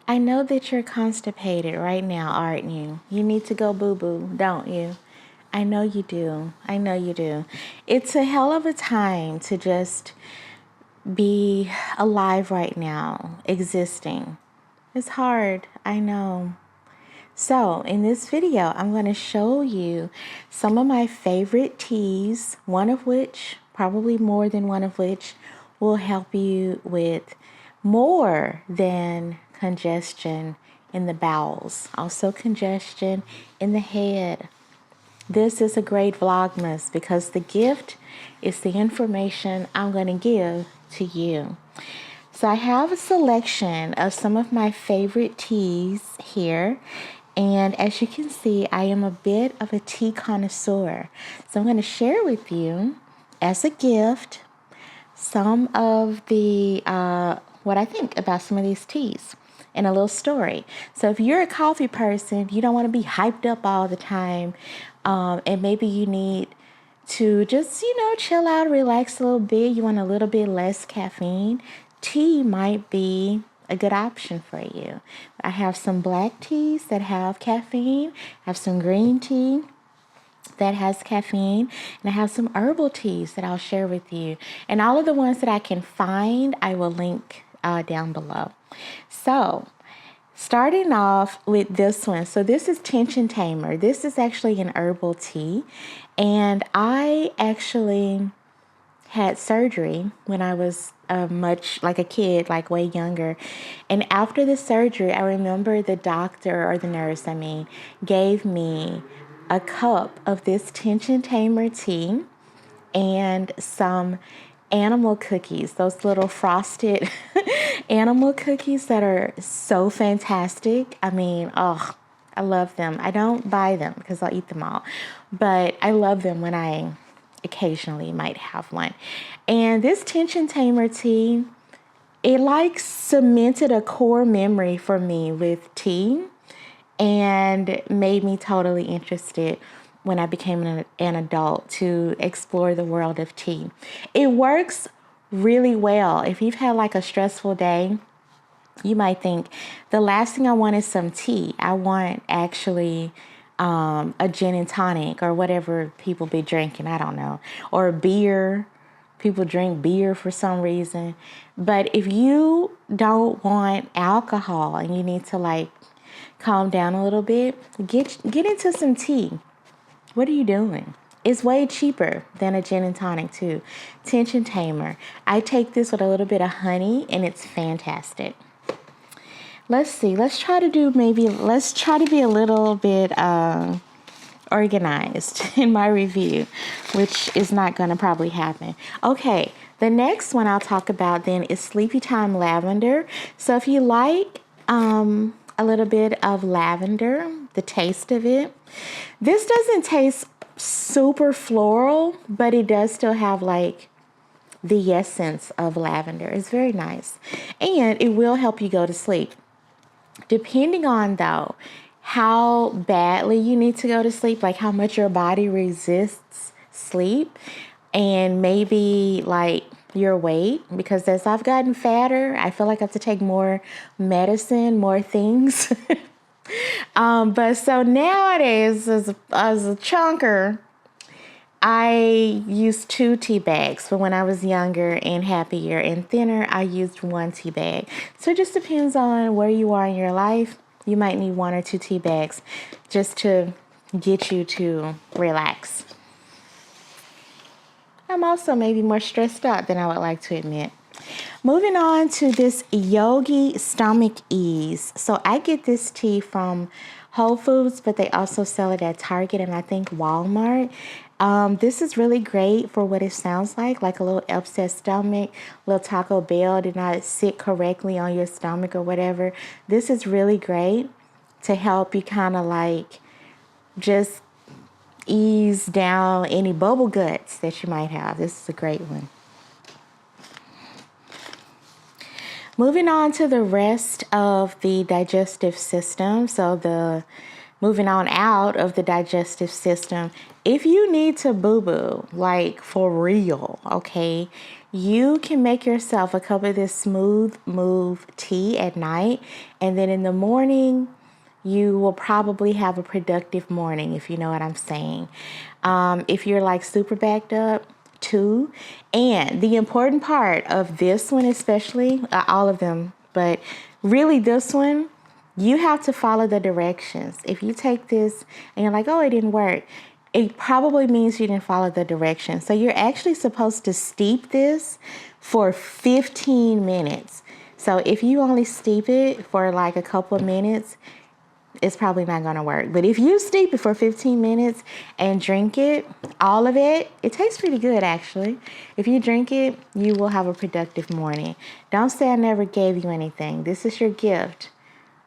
I know that you're constipated right now, aren't you? You need to go boo-boo, don't you? I know you do. I know you do. It's a hell of a time to just be alive right now, existing. It's hard, I know. So in this video, I'm going to show you some of my favorite teas, one of which, probably more than one of which, will help you with more than congestion in the bowels, also congestion in the head. This is a great Vlogmas because the gift is the information I'm going to give to you. So I have a selection of some of my favorite teas here. And as you can see, I am a bit of a tea connoisseur. So I'm going to share with you as a gift some of the what I think about some of these teas and a little story. So if you're a coffee person, you don't want to be hyped up all the time, and maybe you need to just, chill out, relax a little bit. You want a little bit less caffeine. Tea might be a good option for you. I have some black teas that have caffeine. I have some green tea that has caffeine, and I have some herbal teas that I'll share with you. And all of the ones that I can find, I will link down below. So starting off with this one. So this is Tension Tamer. This is actually an herbal tea, and I actually had surgery when I was much like a kid, like way younger. And after the surgery, I remember the doctor, or the nurse, gave me a cup of this Tension Tamer tea and some animal cookies, those little frosted animal cookies that are so fantastic. I love them. I don't buy them because I'll eat them all, but I love them when I occasionally might have one. And this Tension Tamer tea, it like cemented a core memory for me with tea and made me totally interested when I became an adult to explore the world of tea. It works really well. If you've had like a stressful day, you might think the last thing I want is some tea. I want actually a gin and tonic or whatever people be drinking. I don't know. Or beer. People drink beer for some reason. But if you don't want alcohol and you need to like calm down a little bit, get into some tea. What are you doing? It's way cheaper than a gin and tonic too. Tension Tamer. I take this with a little bit of honey and it's fantastic. Let's see. Let's try to be a little bit organized in my review, which is not going to probably happen. Okay, the next one I'll talk about then is Sleepy Time Lavender. So if you like a little bit of lavender, the taste of it, this doesn't taste super floral, but it does still have like the essence of lavender. It's very nice, and it will help you go to sleep. Depending on, though, how badly you need to go to sleep, like how much your body resists sleep, and maybe like your weight, because as I've gotten fatter, I feel like I have to take more medicine, more things. But so nowadays, as a chunker, I use 2 tea bags. But when I was younger and happier and thinner, I used 1 tea bag. So it just depends on where you are in your life. You might need 1 or 2 tea bags just to get you to relax. I'm also maybe more stressed out than I would like to admit. Moving on to this Yogi Stomach Ease. So I get this tea from Whole Foods, but they also sell it at Target and I think Walmart. This is really great for what it sounds like a little upset stomach, little Taco Bell did not sit correctly on your stomach or whatever. This is really great to help you kind of like just ease down any bubble guts that you might have. This is a great one. Moving on to the rest of the digestive system. So moving on out of the digestive system, if you need to boo-boo, like for real, okay, you can make yourself a cup of this smooth move tea at night, and then in the morning, you will probably have a productive morning, if you know what I'm saying. If you're like super backed up, too. And the important part of this one, especially, all of them, but really this one, you have to follow the directions. If you take this and you're like, oh, it didn't work, it probably means you didn't follow the directions. So you're actually supposed to steep this for 15 minutes. So if you only steep it for like a couple of minutes, it's probably not going to work. But if you steep it for 15 minutes and drink it, all of it, it tastes pretty good actually. If you drink it, you will have a productive morning. Don't say I never gave you anything. This is your gift.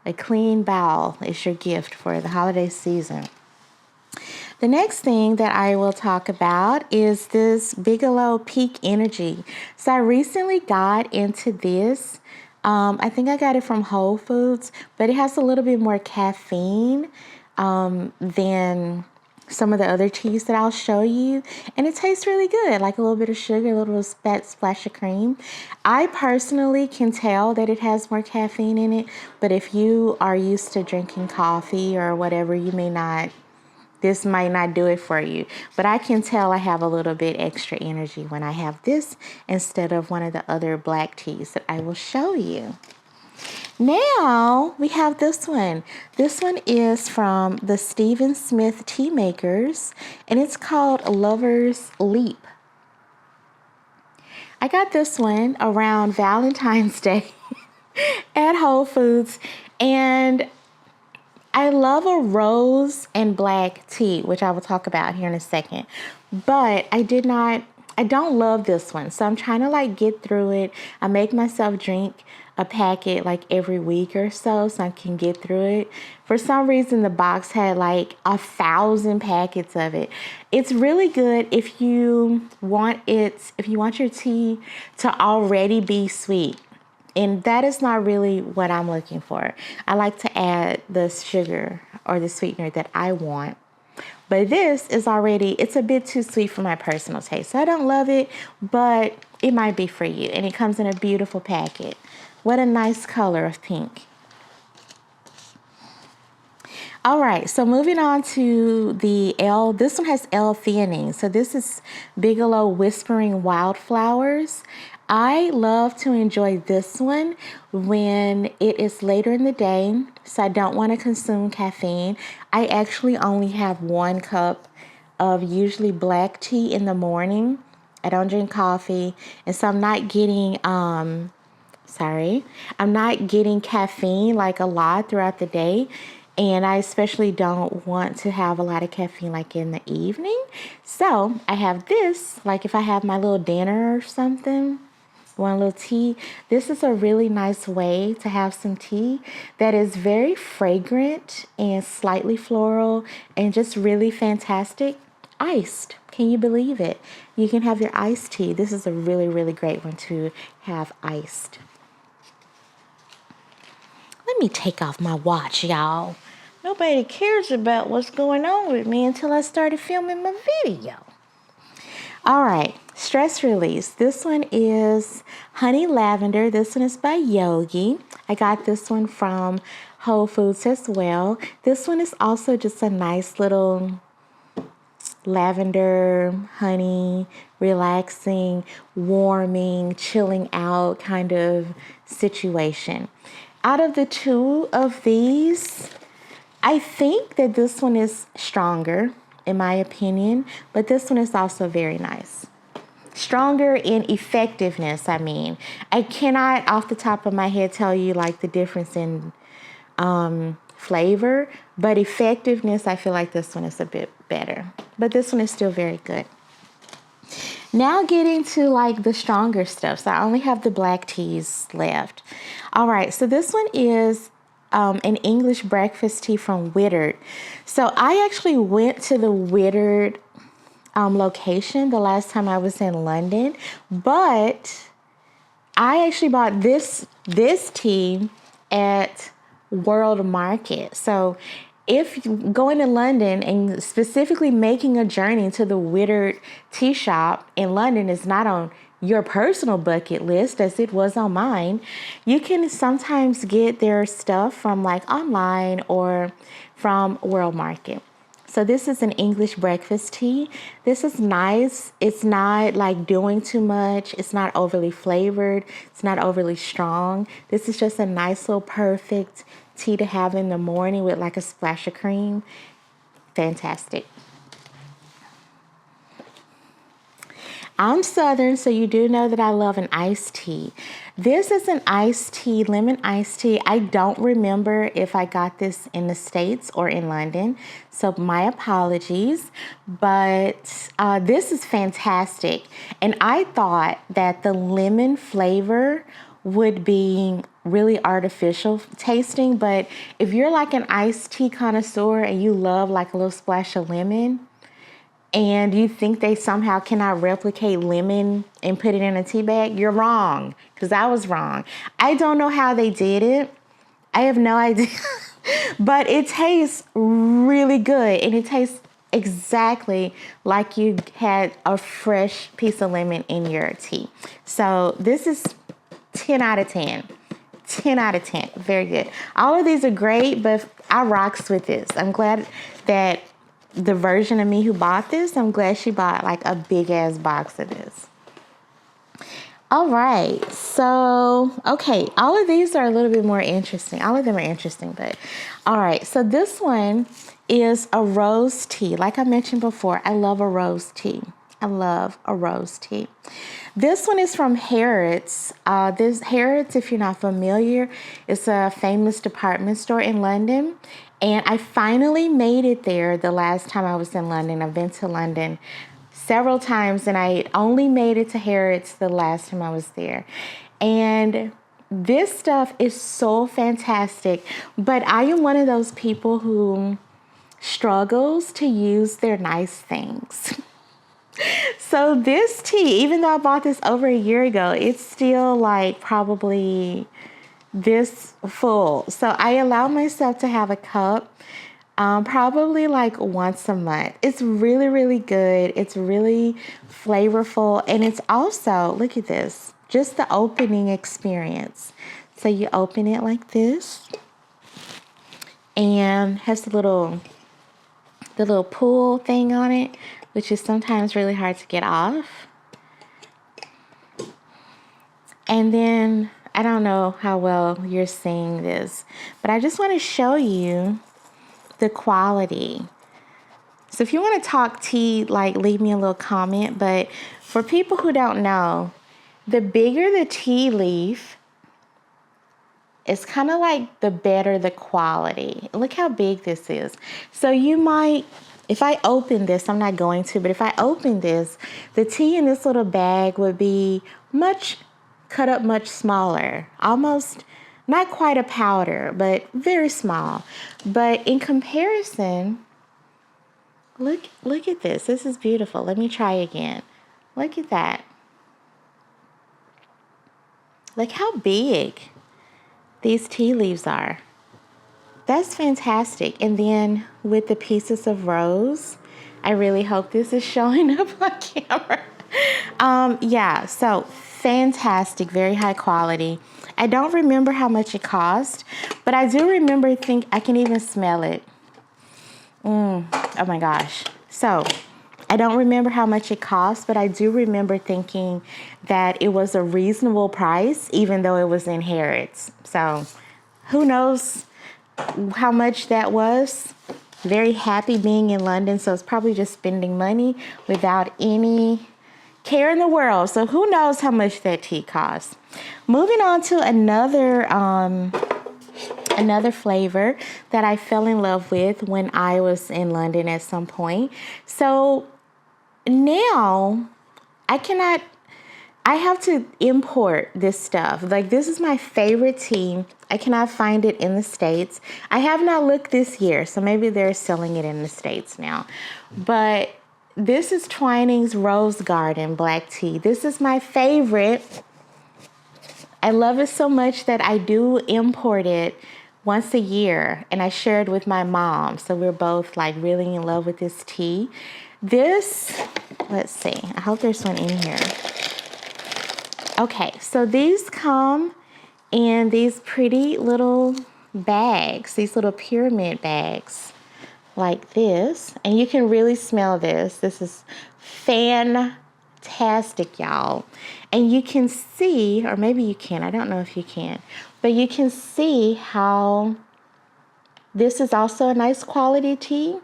A clean bowel is your gift for the holiday season. The next thing that I will talk about is this Bigelow Peak Energy. So I recently got into this. I think I got it from Whole Foods, but it has a little bit more caffeine than some of the other teas that I'll show you. And it tastes really good, like a little bit of sugar, a little splash of cream. I personally can tell that it has more caffeine in it, but if you are used to drinking coffee or whatever, this might not do it for you. But I can tell I have a little bit extra energy when I have this instead of one of the other black teas that I will show you. Now we have this one. This one is from the Stephen Smith Tea Makers, and it's called Lover's Leap. I got this one around Valentine's Day at Whole Foods, and I love a rose and black tea, which I will talk about here in a second. But I don't love this one. So I'm trying to like get through it. I make myself drink a packet like every week or so I can get through it. For some reason, the box had like 1,000 packets of it. It's really good if you want your tea to already be sweet. And that is not really what I'm looking for. I like to add the sugar or the sweetener that I want. But this is it's a bit too sweet for my personal taste. So I don't love it, but it might be for you. And it comes in a beautiful packet. What a nice color of pink. All right, so moving on to the this one has L-theanine. So this is Bigelow Whispering Wildflowers. I love to enjoy this one when it is later in the day, so I don't want to consume caffeine. I actually only have 1 cup of usually black tea in the morning. I don't drink coffee, and so I'm not getting caffeine like a lot throughout the day. And I especially don't want to have a lot of caffeine like in the evening. So I have this, like if I have my little dinner or something, one little tea. This is a really nice way to have some tea that is very fragrant and slightly floral and just really fantastic. Iced. Can you believe it? You can have your iced tea. This is a really, really great one to have iced. Let me take off my watch, y'all. Nobody cares about what's going on with me until I started filming my video. All right, stress release. This one is Honey Lavender. This one is by Yogi. I got this one from Whole Foods as well. This one is also just a nice little lavender, honey, relaxing, warming, chilling out kind of situation. Out of the 2 of these, I think that this one is stronger, in my opinion, but this one is also very nice. Stronger in effectiveness, I mean. I cannot, off the top of my head, tell you like the difference in flavor, but effectiveness, I feel like this one is a bit better. But this one is still very good. Now getting to like the stronger stuff. So I only have the black teas left. All right, so this one is an English breakfast tea from Withered. So I actually went to the Withered location the last time I was in London, but I actually bought this tea at World Market. So if going to London and specifically making a journey to the Withered tea shop in London is not on your personal bucket list, as it was on mine, you can sometimes get their stuff from like online or from World Market. So this is an English breakfast tea. This is nice. It's not like doing too much. It's not overly flavored. It's not overly strong. This is just a nice little perfect tea to have in the morning with like a splash of cream. Fantastic. I'm Southern, so you do know that I love an iced tea. This is an iced tea, lemon iced tea. I don't remember if I got this in the States or in London, so my apologies. But this is fantastic. And I thought that the lemon flavor would be really artificial tasting, but if you're like an iced tea connoisseur and you love like a little splash of lemon, and you think they somehow cannot replicate lemon and put it in a tea bag, you're wrong, because I was wrong. I don't know how they did it. I have no idea. But it tastes really good, and it tastes exactly like you had a fresh piece of lemon in your tea. So this is 10 out of 10. 10 out of 10. Very good. All of these are great, but I rocks with this. I'm glad that the version of me who bought this, I'm glad she bought like a big ass box of this. All right, so, okay, all of these are a little bit more interesting. All of them are interesting, but all right, so this one is a rose tea. Like I mentioned before, I love a rose tea. I love a rose tea. This one is from Harrods. This Harrods, if you're not familiar, it's a famous department store in London. And I finally made it there the last time I was in London. I've been to London several times, and I only made it to Harrods the last time I was there. And this stuff is so fantastic, but I am one of those people who struggles to use their nice things. So this tea, even though I bought this over a year ago, it's still like probably this full. So I allow myself to have a cup probably like once a month. It's really, really good. It's really flavorful. And it's also, look at this, just the opening experience. So you open it like this, and has the little pull thing on it, which is sometimes really hard to get off. And then, I don't know how well you're seeing this, but I just want to show you the quality. So if you want to talk tea, like leave me a little comment, but for people who don't know, the bigger the tea leaf, it's kind of like the better the quality. Look how big this is. So you might, if I open this, I'm not going to, but if I open this, the tea in this little bag would be cut up much smaller, almost not quite a powder, but very small. But in comparison, look at this. This is beautiful. Let me try again. Look at that. Look how big these tea leaves are. That's fantastic. And then with the pieces of rose, I really hope this is showing up on camera. Yeah, so fantastic, very high quality. I don't remember how much it cost, but I do remember I can even smell it. Oh my gosh. So I don't remember how much it cost, but I do remember thinking that it was a reasonable price, even though it was in Harrods. So who knows how much that was. Very happy being in London, so it's probably just spending money without any care in the world. So who knows how much that tea costs. Moving on to another flavor that I fell in love with when I was in London at some point. So now I have to import this stuff. Like, this is my favorite tea. I cannot find it in the States. I have not looked this year, so maybe they're selling it in the States now. But this is Twinings Rose Garden Black Tea. This is my favorite. I love it so much that I do import it once a year, and I share it with my mom. So we're both like really in love with this tea. This, let's see, I hope there's one in here. Okay, so these come in these pretty little bags, these little pyramid bags like this. And you can really smell this. This is fantastic, y'all. And you can see, or maybe you can, I don't know if you can, but you can see how this is also a nice quality tea.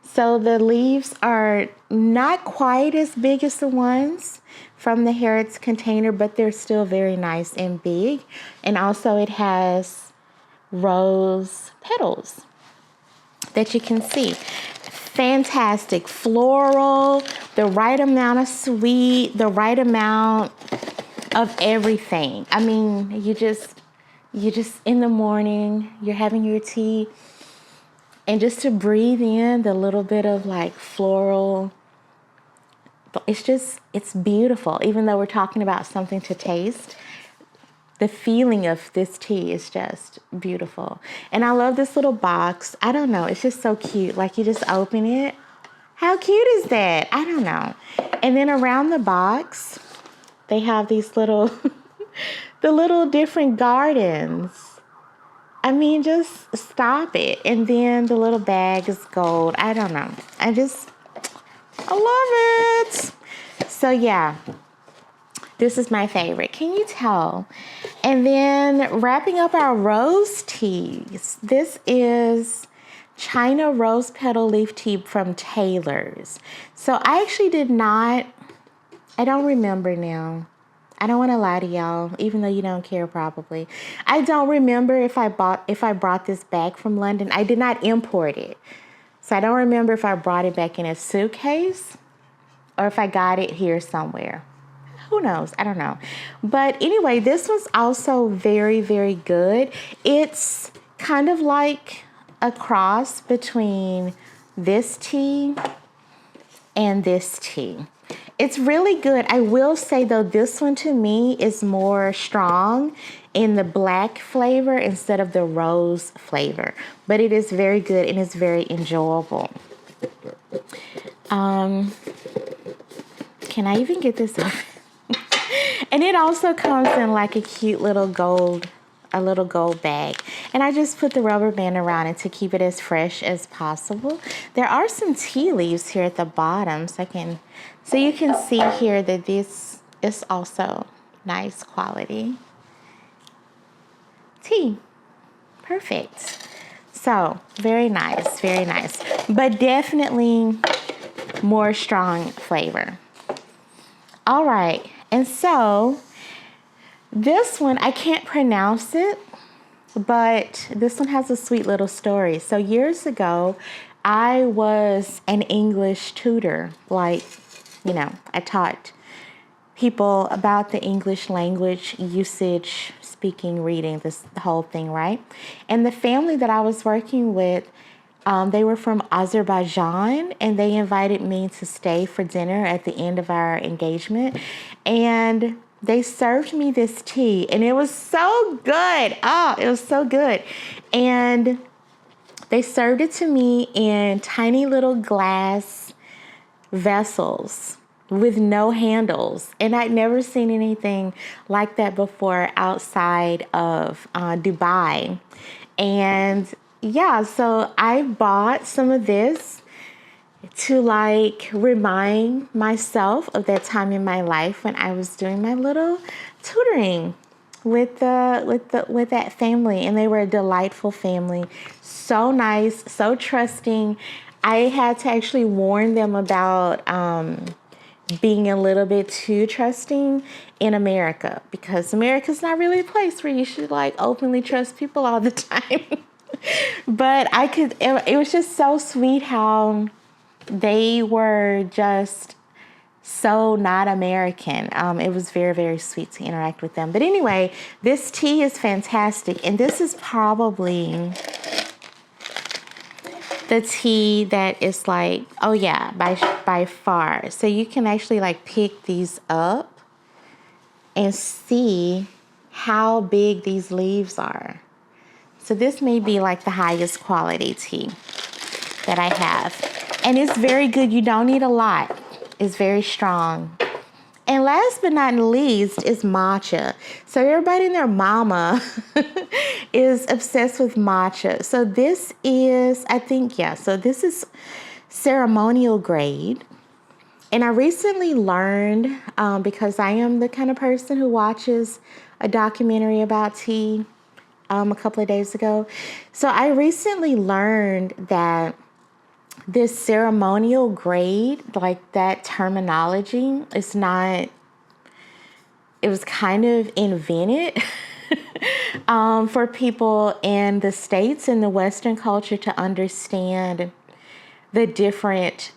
So the leaves are not quite as big as the ones from the Harrods container, but they're still very nice and big. And also it has rose petals that you can see. Fantastic, floral, the right amount of sweet, the right amount of everything. I mean, you just in the morning, you're having your tea, and just to breathe in the little bit of like floral, it's beautiful. Even though we're talking about something to taste, the feeling of this tea is just beautiful. And I love this little box. I don't know, it's just so cute. Like you just open it. How cute is that? I don't know. And then around the box, they have these little, the little different gardens. I mean, just stop it. And then the little bag is gold. I don't know. I love it. So yeah, this is my favorite. Can you tell? And then wrapping up our rose teas. This is China Rose Petal Leaf Tea from Taylor's. So I actually I don't remember now. I don't want to lie to y'all, even though you don't care probably. I don't remember if I brought this back from London. I did not import it. So I don't remember if I brought it back in a suitcase or if I got it here somewhere. Who knows? I don't know. But anyway, this was also very, very good. It's kind of like a cross between this tea and this tea. It's really good. I will say though, this one to me is more strong in the black flavor instead of the rose flavor. But it is very good and it's very enjoyable. Can I even get this open? And it also comes in like a cute little gold bag. And I just put the rubber band around it to keep it as fresh as possible. There are some tea leaves here at the bottom, so you can see here that this is also nice quality tea. Perfect. So very nice, very nice. But definitely more strong flavor. All right, and so this one, I can't pronounce it, but this one has a sweet little story. So years ago, I was an English tutor. Like, you know, I taught people about the English language, usage, speaking, reading, the whole thing, right? And the family that I was working with, they were from Azerbaijan, and they invited me to stay for dinner at the end of our engagement. And they served me this tea, and it was so good. Oh, it was so good. And they served it to me in tiny little glass vessels with no handles. And I'd never seen anything like that before outside of Dubai. And yeah, so I bought some of this to like remind myself of that time in my life when I was doing my little tutoring with that family, and they were a delightful family. So nice, so trusting. I had to actually warn them about being a little bit too trusting in America, because America's not really a place where you should like openly trust people all the time. But it was just so sweet how they were just so not American. It was very, very sweet to interact with them. But anyway, this tea is fantastic. And this is probably the tea that is like, oh yeah, by far. So you can actually like pick these up and see how big these leaves are. So this may be like the highest quality tea that I have. And it's very good. You don't need a lot. It's very strong. And last but not least is matcha. So everybody and their mama is obsessed with matcha. So this is, I think, yeah, so this is ceremonial grade. And I recently learned, because I am the kind of person who watches a documentary about tea a couple of days ago. So I recently learned that this ceremonial grade, like that terminology, is not, it was kind of invented for people in the States, in the Western culture, to understand the different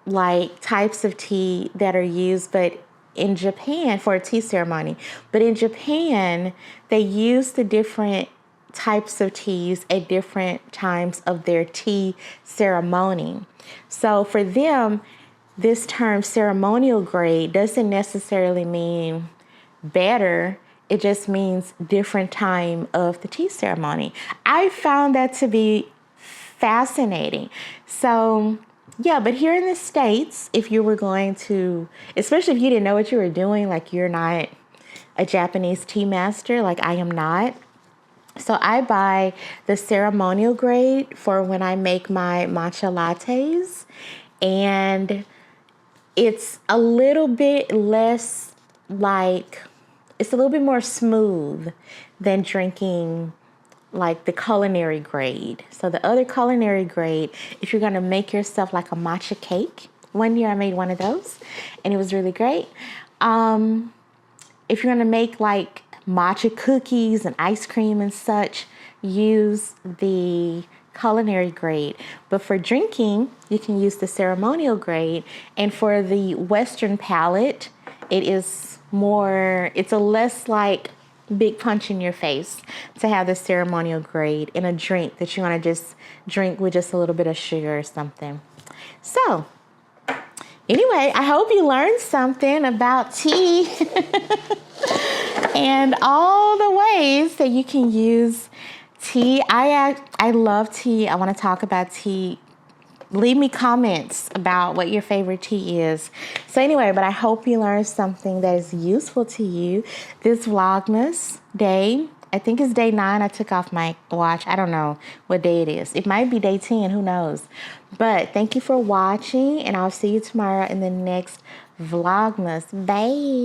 like types of tea that are used, but in Japan, for a tea ceremony. But in Japan, they use the different types of teas at different times of their tea ceremony. So for them, this term ceremonial grade doesn't necessarily mean better. It just means different time of the tea ceremony. I found that to be fascinating. So yeah, but here in the States, if you were going to, especially if you didn't know what you were doing, like you're not a Japanese tea master, like I am not. So I buy the ceremonial grade for when I make my matcha lattes, and it's a little bit less like, it's a little bit more smooth than drinking like the culinary grade. So the other culinary grade, if you're gonna make yourself like a matcha cake, one year I made one of those and it was really great. If you're gonna make like matcha cookies and ice cream and such, use the culinary grade. But for drinking, you can use the ceremonial grade. And for the Western palate, it is more, it's a less like big punch in your face to have the ceremonial grade in a drink that you want to just drink with just a little bit of sugar or something. So anyway, I hope you learned something about tea and all the ways that you can use tea. I love tea. I want to talk about tea. Leave me comments about what your favorite tea is. So anyway, but I hope you learned something that is useful to you. This Vlogmas day, I think it's day 9. I took off my watch. I don't know what day it is. It might be day 10. Who knows? But thank you for watching, and I'll see you tomorrow in the next Vlogmas. Bye.